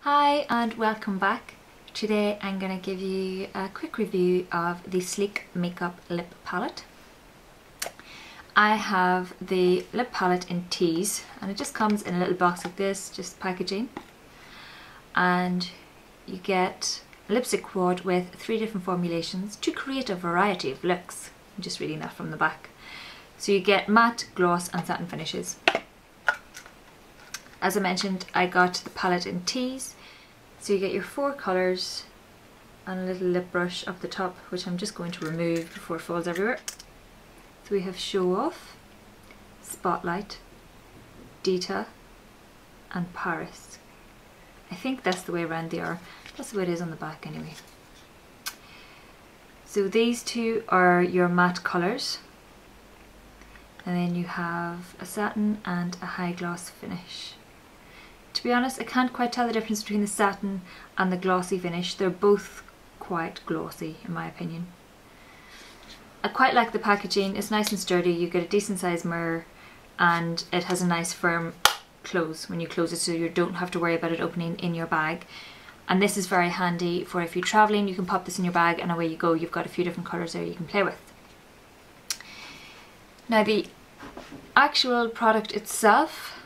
Hi and welcome back. Today I'm going to give you a quick review of the Sleek Makeup Lip Palette. I have the lip palette in teas and it just comes in a little box like this, just packaging. And you get a lipstick quad with 3 different formulations to create a variety of looks. I'm just reading that from the back. So you get matte, gloss and satin finishes. As I mentioned, I got the palette in teas. So you get your 4 colours and a little lip brush up the top, which I'm just going to remove before it falls everywhere. So we have Show Off, Spotlight, Dita and Paris. I think that's the way around they are. That's the way it is on the back anyway. So these 2 are your matte colours. And then you have a satin and a high gloss finish. To be honest, I can't quite tell the difference between the satin and the glossy finish. They're both quite glossy in my opinion. I quite like the packaging. It's nice and sturdy. You get a decent sized mirror and it has a nice firm close when you close it, so you don't have to worry about it opening in your bag. And this is very handy for if you're travelling, you can pop this in your bag and away you go. You've got a few different colours there you can play with. Now the actual product itself,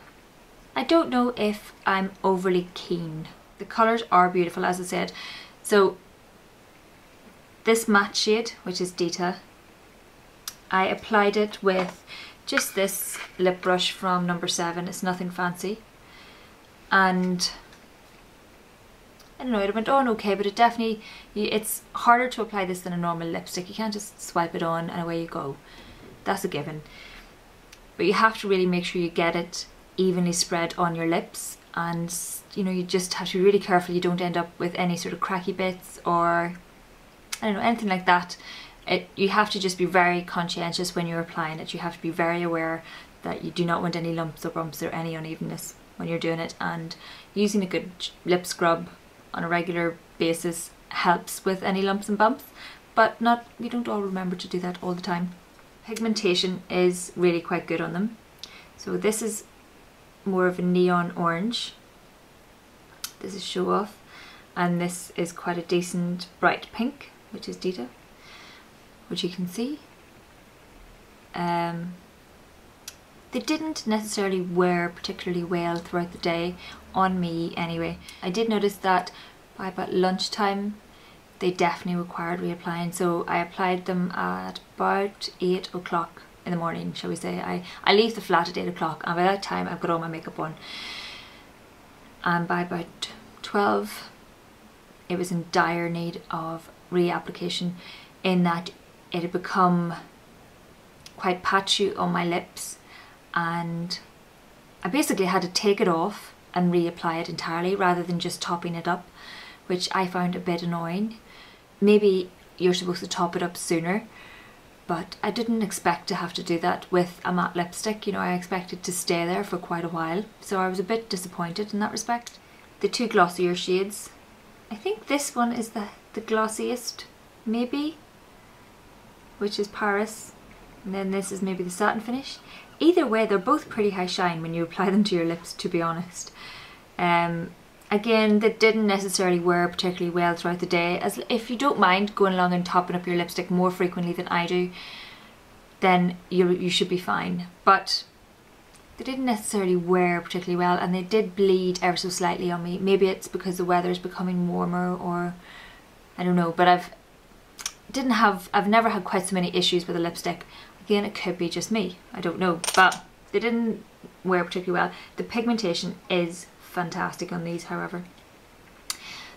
I don't know if I'm overly keen. The colours are beautiful, as I said. So this matte shade, which is Dita, I applied it with just this lip brush from number 7. It's nothing fancy. And I don't know, it went on okay, but it definitely, it's harder to apply this than a normal lipstick. You can't just swipe it on and away you go. That's a given. But you have to really make sure you get it evenly spread on your lips, and you know, you just have to be really careful you don't end up with any sort of cracky bits or I don't know, anything like that. You have to just be very conscientious when you're applying it. You have to be very aware that you do not want any lumps or bumps or any unevenness when you're doing it, and using a good lip scrub on a regular basis helps with any lumps and bumps, but we don't all remember to do that all the time. Pigmentation is really quite good on them. So this is more of a neon orange. This is Show Off, and this is quite a decent bright pink, which is Dita, which you can see. They didn't necessarily wear particularly well throughout the day, on me anyway. I did notice that by about lunchtime they definitely required reapplying, so I applied them at about 8 o'clock in the morning, shall we say. I leave the flat at 8 o'clock and by that time I've got all my makeup on. And by about 12 it was in dire need of reapplication, in that it had become quite patchy on my lips and I basically had to take it off and reapply it entirely rather than just topping it up, which I found a bit annoying. Maybe you're supposed to top it up sooner, but I didn't expect to have to do that with a matte lipstick. You know, I expected to stay there for quite a while, so I was a bit disappointed in that respect. The 2 glossier shades, I think this one is the glossiest, maybe, which is Paris, and then this is maybe the satin finish. Either way, they're both pretty high shine when you apply them to your lips, to be honest. Again, they didn't necessarily wear particularly well throughout the day. As if you don't mind going along and topping up your lipstick more frequently than I do, then you should be fine. But they didn't necessarily wear particularly well, and they did bleed ever so slightly on me. Maybe it's because the weather is becoming warmer, or I don't know. But I've never had quite so many issues with a lipstick. Again, it could be just me, I don't know. But they didn't wear particularly well. The pigmentation is fantastic on these, however.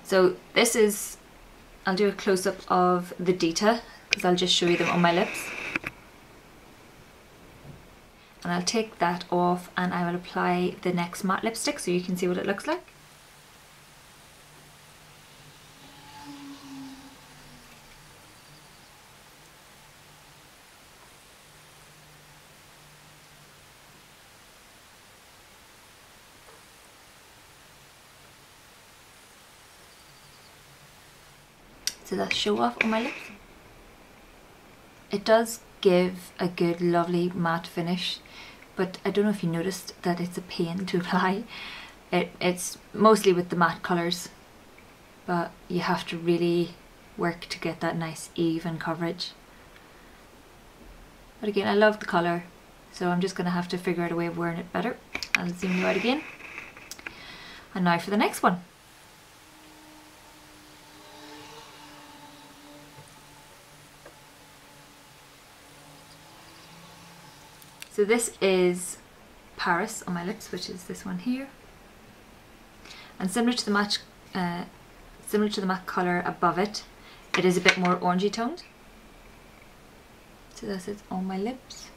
So this is, I'll do a close-up of the Dita because I'll just show you them on my lips, and I'll take that off and I will apply the next matte lipstick so you can see what it looks like. So that's Show Off on my lips. It does give a good lovely matte finish, but I don't know if you noticed that it's a pain to apply. It's mostly with the matte colours, but you have to really work to get that nice even coverage. But again, I love the colour, so I'm just going to have to figure out a way of wearing it better. I'll zoom you out again. And now for the next one. So this is Paris on my lips, which is this one here. And similar to the matte colour above it, it is a bit more orangey toned. So that's it on my lips.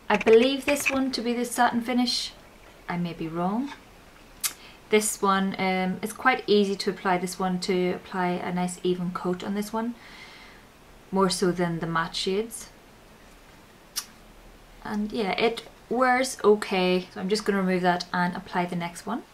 I believe this one to be the satin finish. I may be wrong. This one is quite easy to apply. This one to apply a nice even coat on this one, more so than the matte shades. And yeah, it wears okay. So I'm just going to remove that and apply the next one.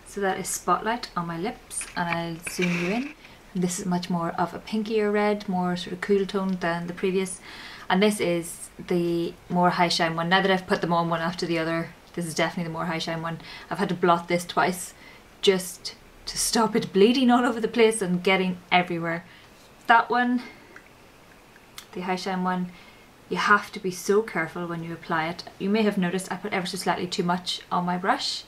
So that is Spotlight on my lips, and I'll zoom you in. And this is much more of a pinkier red, more sort of cool tone than the previous. And this is the more high shine one. Now that I've put them on one after the other, this is definitely the more high shine one. I've had to blot this twice just to stop it bleeding all over the place and getting everywhere. That one, the high shine one, you have to be so careful when you apply it. You may have noticed I put ever so slightly too much on my brush,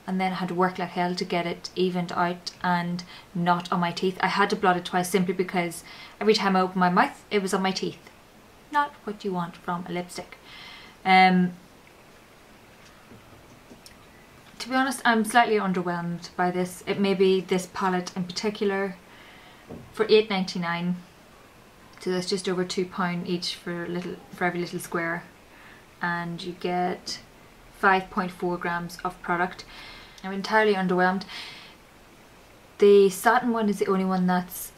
and then I had to work like hell to get it evened out and not on my teeth. I had to blot it twice simply because every time I opened my mouth it was on my teeth. Not what you want from a lipstick. To be honest, I'm slightly underwhelmed by this. It may be this palette in particular. For $8.99, so that's just over £2 each for every little square, and you get 5.4 grams of product. I'm entirely underwhelmed. The satin one is the only one that's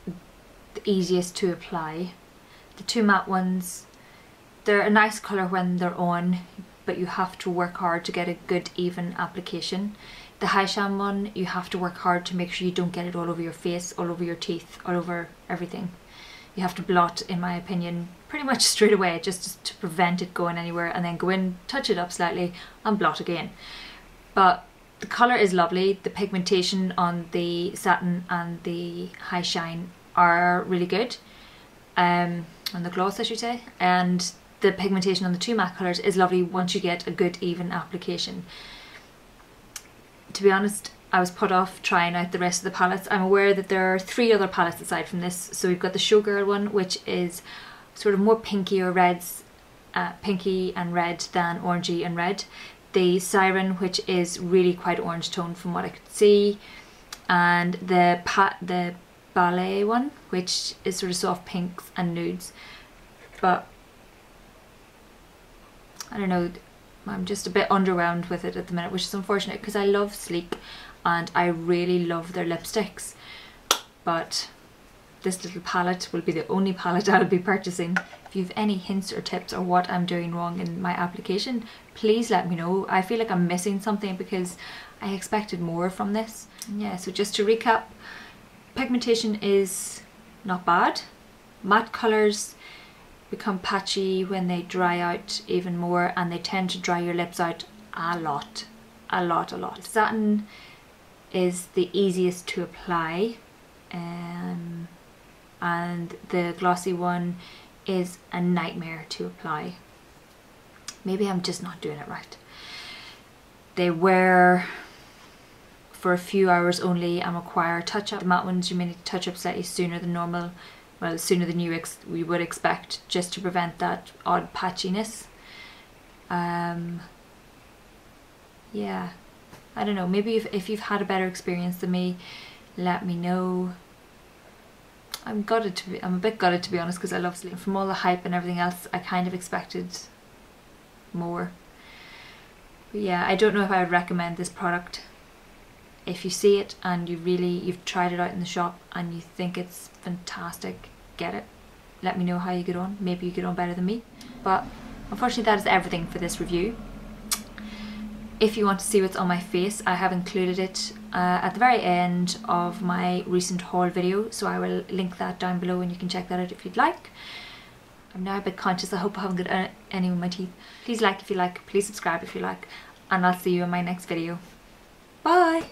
the easiest to apply. The two matte ones, they're a nice colour when they're on, but you have to work hard to get a good even application. The high shine one, you have to work hard to make sure you don't get it all over your face, all over your teeth, all over everything. You have to blot, in my opinion, pretty much straight away, just to prevent it going anywhere, and then go in, touch it up slightly and blot again. But the colour is lovely. The pigmentation on the satin and the high shine are really good, on the gloss I should say, and the pigmentation on the two matte colours is lovely once you get a good even application. To be honest, I was put off trying out the rest of the palettes. I'm aware that there are 3 other palettes aside from this. So we've got the Showgirl one, which is sort of more pinky or reds, pinky and red than orangey and red. The Siren, which is really quite orange toned from what I could see, and the Ballet one, which is sort of soft pinks and nudes. But I don't know, I'm just a bit underwhelmed with it at the minute, which is unfortunate because I love Sleek and I really love their lipsticks. But this little palette will be the only palette I'll be purchasing. If you have any hints or tips or what I'm doing wrong in my application, please let me know. I feel like I'm missing something because I expected more from this. Yeah, so just to recap, pigmentation is not bad. Matte colours become patchy when they dry out even more, and they tend to dry your lips out a lot. Satin is the easiest to apply, and the glossy one is a nightmare to apply. Maybe I'm just not doing it right. They wear for a few hours only and require touch up. The matte ones you may need to touch up slightly sooner than normal. Well, sooner than you would expect, just to prevent that odd patchiness. Yeah, I don't know, maybe if you've had a better experience than me, let me know. I'm a bit gutted to be honest, because I love Sleek. From all the hype and everything else, I kind of expected more. But yeah, I don't know if I would recommend this product. If you see it and you've tried it out in the shop and you think it's fantastic, get it. Let me know how you get on. Maybe you get on better than me. But unfortunately that is everything for this review. if you want to see what's on my face, I have included it at the very end of my recent haul video, so I will link that down below and you can check that out if you'd like. I'm now a bit conscious, I hope I haven't got any with my teeth. Please like if you like, please subscribe if you like, and I'll see you in my next video. Bye!